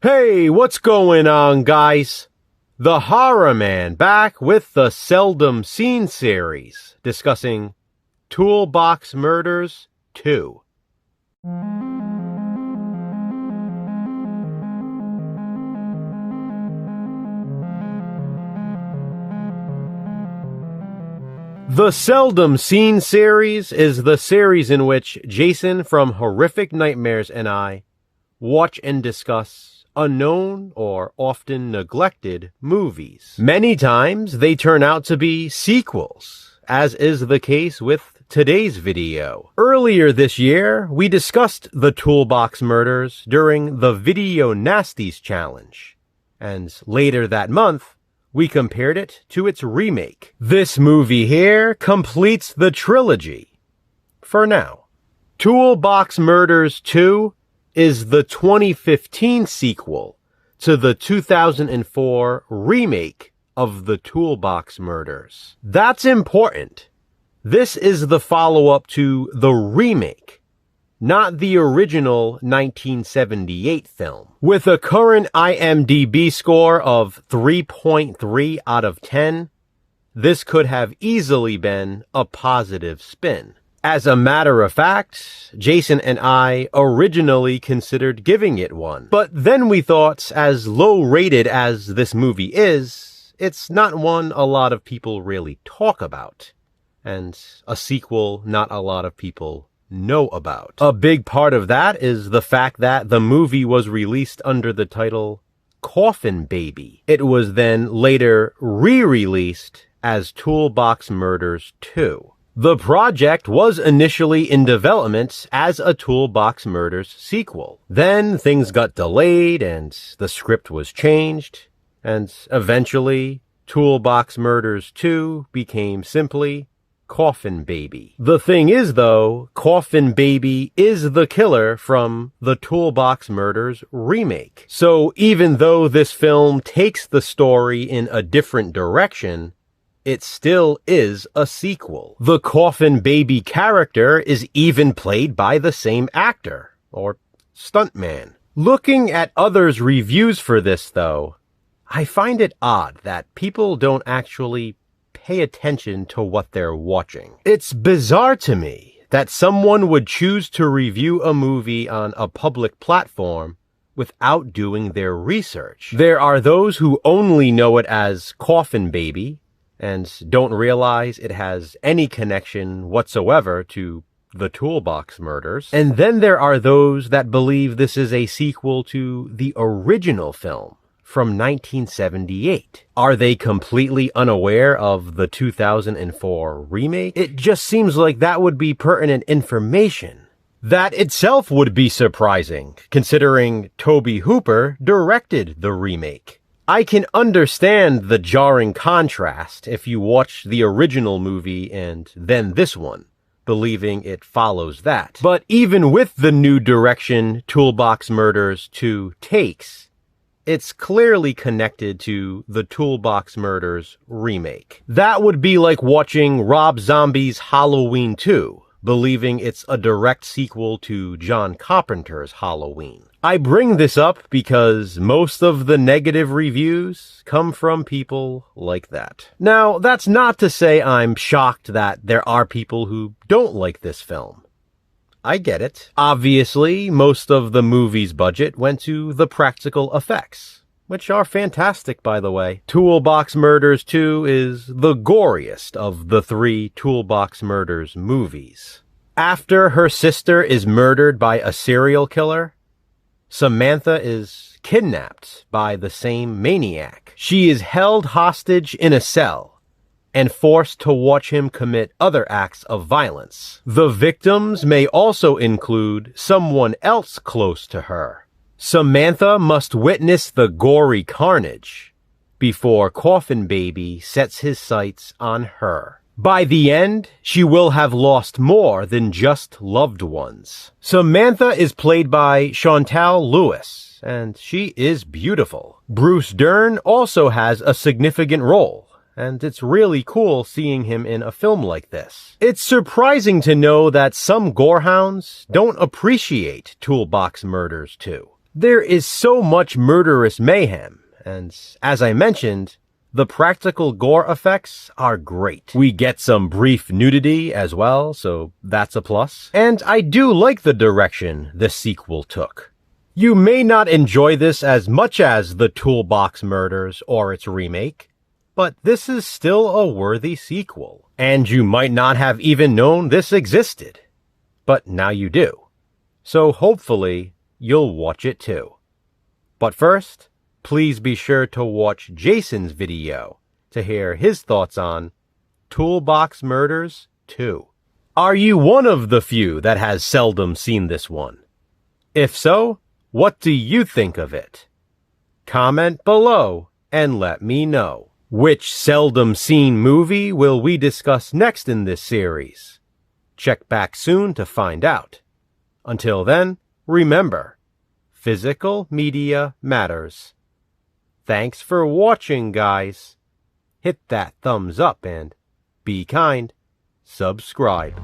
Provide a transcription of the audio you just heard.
Hey, what's going on, guys? The Horror Man back with the Seldom Scene series, discussing Toolbox Murders 2. The Seldom Scene series is the series in which Jason from Horrific Nightmares and I watch and discuss unknown or often neglected movies. Many times they turn out to be sequels, as is the case with today's video. Earlier this year, we discussed the Toolbox Murders during the Video Nasties Challenge, and later that month, we compared it to its remake. This movie here completes the trilogy. For now. Toolbox Murders 2 is the 2015 sequel to the 2004 remake of the Toolbox Murders. That's important. This is the follow-up to the remake, not the original 1978 film. With a current IMDb score of 3.3 out of 10, this could have easily been a positive spin. As a matter of fact, Jason and I originally considered giving it one. But then we thought, as low-rated as this movie is, it's not one a lot of people really talk about, and a sequel not a lot of people know about. A big part of that is the fact that the movie was released under the title Coffin Baby. It was then later re-released as Toolbox Murders 2. The project was initially in development as a Toolbox Murders sequel. Then things got delayed and the script was changed, and eventually Toolbox Murders 2 became simply Coffin Baby. The thing is, though, Coffin Baby is the killer from the Toolbox Murders remake. So even though this film takes the story in a different direction, it still is a sequel. The Coffin Baby character is even played by the same actor, or stuntman. Looking at others' reviews for this, though, I find it odd that people don't actually pay attention to what they're watching. It's bizarre to me that someone would choose to review a movie on a public platform without doing their research. There are those who only know it as Coffin Baby, and don't realize it has any connection whatsoever to the Toolbox Murders. And then there are those that believe this is a sequel to the original film from 1978. Are they completely unaware of the 2004 remake? It just seems like that would be pertinent information. That itself would be surprising, considering Tobe Hooper directed the remake. I can understand the jarring contrast if you watch the original movie and then this one, believing it follows that. But even with the new direction Toolbox Murders 2 takes, it's clearly connected to the Toolbox Murders remake. That would be like watching Rob Zombie's Halloween 2, believing it's a direct sequel to John Carpenter's Halloween. I bring this up because most of the negative reviews come from people like that. Now, that's not to say I'm shocked that there are people who don't like this film. I get it. Obviously, most of the movie's budget went to the practical effects, which are fantastic, by the way. Toolbox Murders 2 is the goriest of the 3 Toolbox Murders movies. After her sister is murdered by a serial killer, Samantha is kidnapped by the same maniac. She is held hostage in a cell and forced to watch him commit other acts of violence. The victims may also include someone else close to her. Samantha must witness the gory carnage before Coffin Baby sets his sights on her. By the end, she will have lost more than just loved ones. Samantha is played by Chantal Lewis, and she is beautiful. Bruce Dern also has a significant role, and it's really cool seeing him in a film like this. It's surprising to know that some gorehounds don't appreciate Toolbox Murders 2. There is so much murderous mayhem, and as I mentioned, the practical gore effects are great. We get some brief nudity as well, so that's a plus. And I do like the direction the sequel took. You may not enjoy this as much as the Toolbox Murders or its remake, but this is still a worthy sequel. And you might not have even known this existed, but now you do. So hopefully, you'll watch it too. But first, please be sure to watch Jason's video to hear his thoughts on Toolbox Murders 2. Are you one of the few that has seldom seen this one? If so, what do you think of it? Comment below and let me know. Which seldom seen movie will we discuss next in this series? Check back soon to find out. Until then, remember, physical media matters. Thanks for watching, guys. Hit that thumbs up and be kind. Subscribe.